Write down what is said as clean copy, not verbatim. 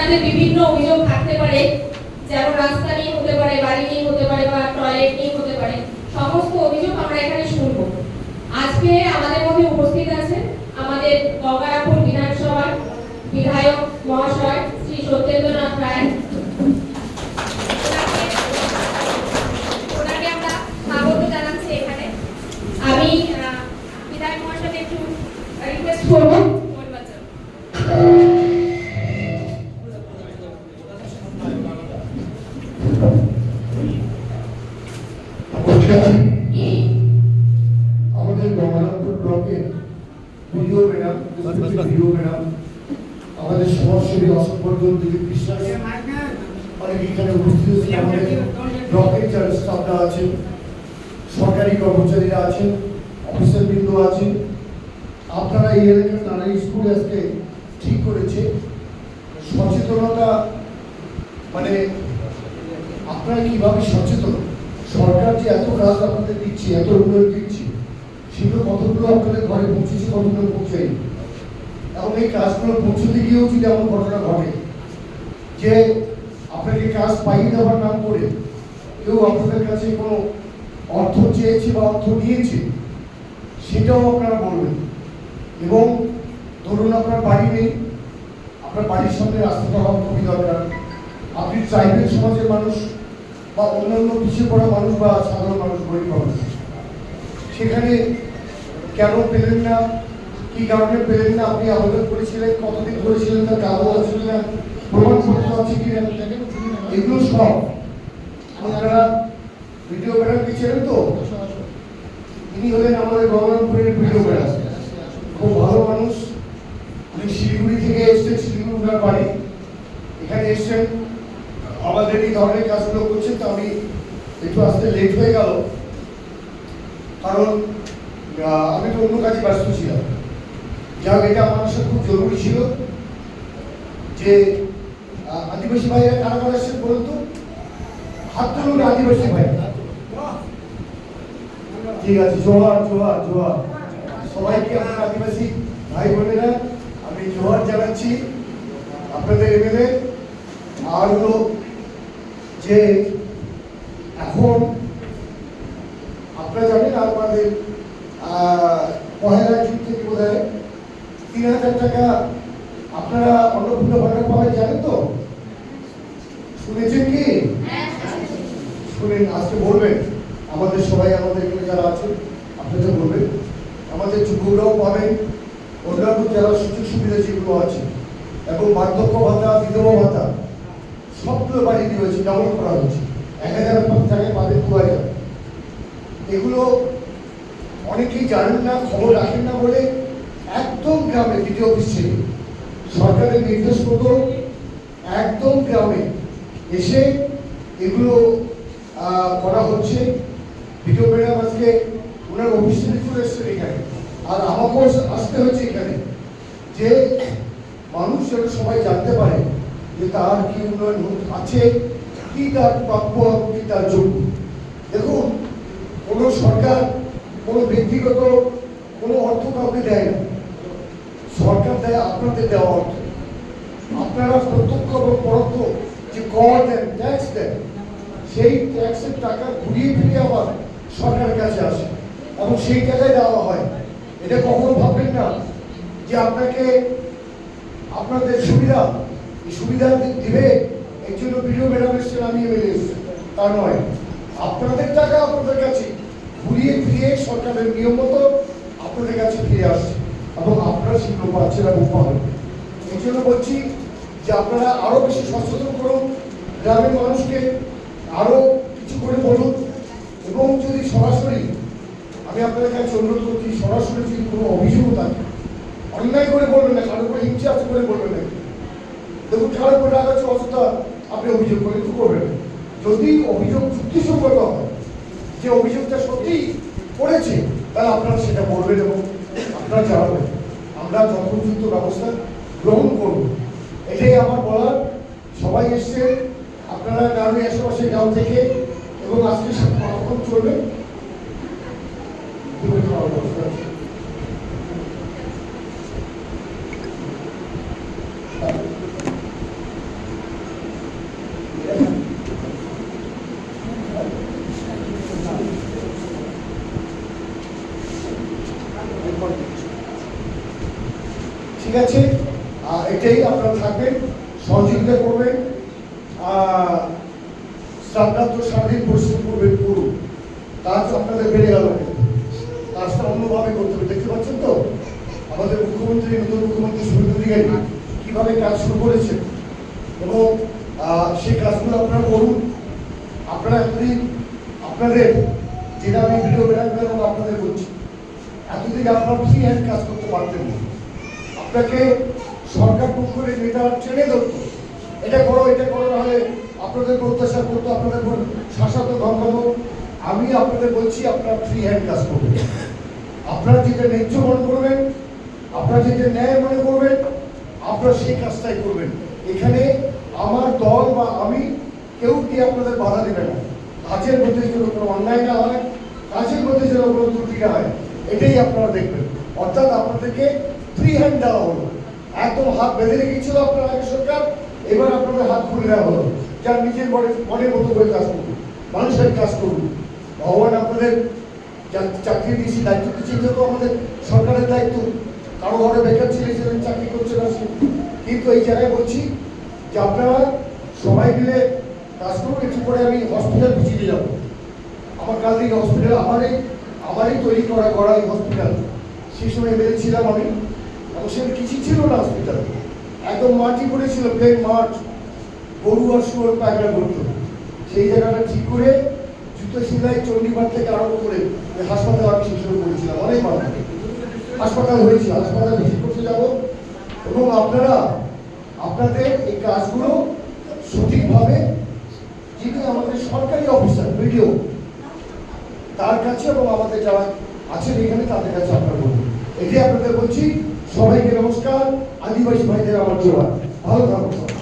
মাঝে বিভিন্ন অভিযোগ থাকতে পারে, যেমন রাস্তা নিয়ে হতে পারে, বাড়ি নিয়ে হতে পারে বা টয়লেট নিয়ে হতে পারে। সমস্ত অভিযোগ আমরা এখানে শুনবো। আজকে আমাদের মধ্যে উপস্থিত আছেন আমাদের গঙ্গারামপুর বিধানসভার বিধায়ক মহাশয় শ্রী সত্যেন্দ্রনাথ রায়। ওনাকে আমরা স্বাগত জানাচ্ছি এখানে। আমি বিধায়ক মহাশয়কে একটু রিকোয়েস্ট করবো। আমাদের গঙ্গারামপুর ব্লকের ভিডিও ম্যাডাম আমাদের সমাজসেবী অসম্পর্জন দিলীপ বিশ্বাস অনেক এখানে উপস্থিত হয়েছে, আমাদের ব্লকের যারা স্টাফরা আছেন, সরকারি কর্মচারীরা আছেন, অফিসার বৃন্দ আছেন। আপনারা এই এলাকার নানা স্কুল আজকে ঠিক করেছে সচেতনতা, মানে আপনারা কিভাবে সচেতন, সরকার যে এত কাজ আপনাদের দিচ্ছে, এত উন্নয়ন দিচ্ছে, সেগুলো কতগুলো আপনাদের ঘরে পৌঁছেছে, কতগুলো পৌঁছায়নি। এবং এই কাজগুলো পৌঁছতে গিয়েও যদি এমন ঘটনা ঘটে যে আপনাকে কাজ পাইয়ে দেওয়ার নাম করে কেউ আপনাদের কাছে কোনো অর্থ চেয়েছে বা অর্থ নিয়েছে, সেটাও আপনারা বলবেন। এবং ধরুন আপনার বাড়ি নেই, আপনার বাড়ির সামনে রাস্তাটা হওয়া খুবই দরকার, আপনি ট্রাইবেল সমাজের মানুষ বা অন্যান্য পিছিয়ে পড়া মানুষ বা সাধারণ মানুষ, গরিব মানুষ, সেখানে কেন পেলেন না, কি কারণে পেলেন না, আপনি আবেদন করেছিলেন, কতদিন করেছিলেন, তার কাগজ আছে কিনা, প্রমাণপত্র আছে কিনা, এগুলো সব আপনারা ভিডিও ম্যাডাম ছিলেন। তো ইনি হলেন আমাদের গঙ্গারামপুরের ভিডিও ম্যাডাম, খুব ভালো মানুষ। উনি শিলিগুড়ি থেকে এসছেন, শিলিগুড়ি ওনার বাড়ি, এখানে এসছেন, আমাদের এই ধরনের কাজগুলো করছেন। তো আমি একটু আসতে লেট হয়ে গেল, কারণ আমি তো অন্য কাজে ব্যস্ত ছিলাম। যাক, এটা আমার সাথে খুব জরুরি ছিল যে আদিবাসী ভাইরা কারা কারা এসছেন বলুন তো, হাত তুলুন আদিবাসী ভাই। ঠিক আছে, জোহার জোহার জোহার সবাইকে, আমার আদিবাসী ভাই বোনেরা আমি জোহার জানাচ্ছি। আপনাদের এমএলএ আর হলো যে এখন আপনারা জানেন আমাদের পহেলা জুন থেকে বোধ হয় ৩,০০০ টাকা আপনারা অন্নপূর্ণা ভাণ্ডার পাবেন, জানেন তো? শুনেছেন কি? শুনেন, আজকে বলবেন আমাদের সবাই, আমাদের এখানে যারা আছেন আপনাদের বলবেন, আমাদের যুবকরাও পাবেন, অন্যান্য যারা সুযোগ সুবিধা যেগুলো আছে, এবং বার্ধক্য ভাতা, বিধবা ভাতা সবগুলো বাড়িয়ে দিয়ে হয়েছে, ডাবল করা হয়েছে। ১,০০০ টাকায় পাবেন ২,০০০। এগুলো অনেকেই জানেন না, খবর রাখেন না বলে একদম গ্রামে দ্বিতীয় অফিস ছিল, সরকারের নির্দেশ মতো একদম গ্রামে এসে এগুলো করা হচ্ছে। ভিডিও ম্যাডাম আজকে ওনার অফিস থেকে চলে এসছেন এখানে, আর আমাকেও আসতে হচ্ছে এখানে, যে মানুষ যেন সবাই জানতে পারে যে তার কি উন্নয়ন আছে, কি তার প্রাপ্য, কি তার যোগ্য। দেখুন, কোনো সরকার কোনো ব্যক্তিগত কোনো অর্থ কাউকে দেয় না, সরকার দেয় আপনাদের দেওয়া অর্থ। আপনারা প্রত্যক্ষ এবং পরোক্ষ যে কর দেন, ট্যাক্স দেন, সেই ট্যাক্সের টাকা ঘুরিয়ে ফিরিয়ে আবার সরকারের কাছে আসে এবং সেই টাকায় দেওয়া হয়। এটা কখনো ভাববেন না যে আপনাকে আপনাদের সুবিধা, এই সুবিধা দিবে এর জন্য ভিডিও ম্যাডাম এসছেন, আমি এমএলএ এসছেন, তা নয়। আপনাদের টাকা আপনাদের কাছে ঘুরিয়ে ফিরিয়ে সরকারের নিয়ম মতো আপনাদের কাছে ফিরে আসছে এবং আপনারা সেগুলো পাচ্ছেন এবং পাবেন। এই জন্য বলছি যে আপনারা আরো বেশি সচেতন করুন, গ্রামের মানুষকে আরো কিছু করে বলুন, এবং যদি সরাসরি, আমি আপনাদের কাছে অনুরোধ করছি, সরাসরি যদি কোনো অভিযোগ থাকে, অন্যায় করে বলবেন না, কারোর উপরে হিংসা আছে করে বলবেন না। দেখুন, কারোর উপরে রাগ আছে অযথা আপনি অভিযোগ করে কি করবেন? যদি অভিযোগ যুক্তিসঙ্গত হয়, যে অভিযোগটা সত্যি করেছে, তাহলে আপনারা সেটা বলবেন এবং আপনারা জানাবেন, আমরা যথোপযুক্ত ব্যবস্থা গ্রহণ করব। এটাই আমার বলার। সবাই এসছে, আপনারা গ্রামের আশেপাশে গ্রাম থেকে, এবং আজকে সারাক্ষণ চলবে। আছে, এটাই আপনারা থাকবেন, সহযোগিতা করবেন, স্টাফরা তো সারাদিন পরিশ্রম করবেন, করুন, কাজ আপনাদের বেড়ে গেল, কাজটা অন্যভাবে করতে হবে। দেখতে পাচ্ছেন তো আমাদের মুখ্যমন্ত্রী, নতুন মুখ্যমন্ত্রী শুভেন্দু অধিকারী কিভাবে কাজ শুরু করেছেন, এবং সেই কাজগুলো আপনারা করুন। আপনারা এতদিন আপনাদের, যেটা আমি ভিডিও বেড়াবেন এবং আপনাদের বলছি, এতদিন আপনারা ফ্রি হ্যান্ড কাজ করতে পারতেন না, আপনাকে সরকার পক্ষ থেকে নেতারা ট্রেনে ধরতো, এটা করো এটা করো, নাহলে আপনাদের অত্যাচার করতো, আপনাদের শাসাতো ধমকাতো। আমি আপনাদের বলছি আপনারা ফ্রি হ্যান্ড কাজ করবেন, আপনারা যেটা ন্যায্য মনে করবেন, আপনারা যেটা ন্যায় মনে করবেন, আপনারা সেই কাজটাই করবেন। এখানে আমার দল বা আমি কেউ কি আপনাদের বাধা দেবে না, কাজের মধ্যে যেন কোনো অন্যায় না হয়, কাজের মধ্যে যেন কোনো ত্রুটি না হয়, এটাই আপনারা দেখবেন। অর্থাৎ আপনাদেরকে ফ্রি হ্যান্ড দেওয়া হলো, একদম হাত বেঁধে রেখেছিল আপনার আগে সরকার, এবার আপনাদের হাত খুলে দেওয়া হলো, যার নিজের মনের মতো করে কাজ করুন, মানুষের কাজ করুন। ভগবান আপনাদের চাকরি দিয়েছি, দায়িত্ব দিচ্ছি, এটা তো আমাদের সরকারের দায়িত্ব। কারো ঘরে বেকার ছেলে ছেলে চাকরি করছে না, কিন্তু এই জায়গায় বলছি যে আপনারা সবাই মিলে কাজ করুন। একটু পরে আমি হসপিটাল ভিজিটে যাব, আমার কাল থেকে হসপিটাল আমারই তৈরি করা এই হসপিটাল, সেই সময় বেরিয়েছিলাম আমি, এবং সেখানে কিছুই ছিল না হসপিটাল, একদম মাটি পড়েছিল, প্লেন মাঠ, গরু আর শুয়োর পায়খানা করতো। সেই জায়গাটা ঠিক করে জুতো সেলাই চণ্ডীপাঠ থেকে আরম্ভ করে হাসপাতাল আমি সেই সময় করেছিলাম, অনেক মানুষ হাসপাতাল হয়েছে, হাসপাতাল ভিজিট করতে যাব। এবং আপনারা আপনাদের এই কাজগুলো সঠিকভাবে, যিনি আমাদের সরকারি অফিসার ভিডিও, তার কাছে এবং আমাদের যারা আছেন এখানে তাদের কাছে আপনারা বলুন। এটাই আপনাদের বলছি। সবাইকে নমস্কার, আদিবাসী ভাইদের আমার জোয়ার, ভালো থাকুন।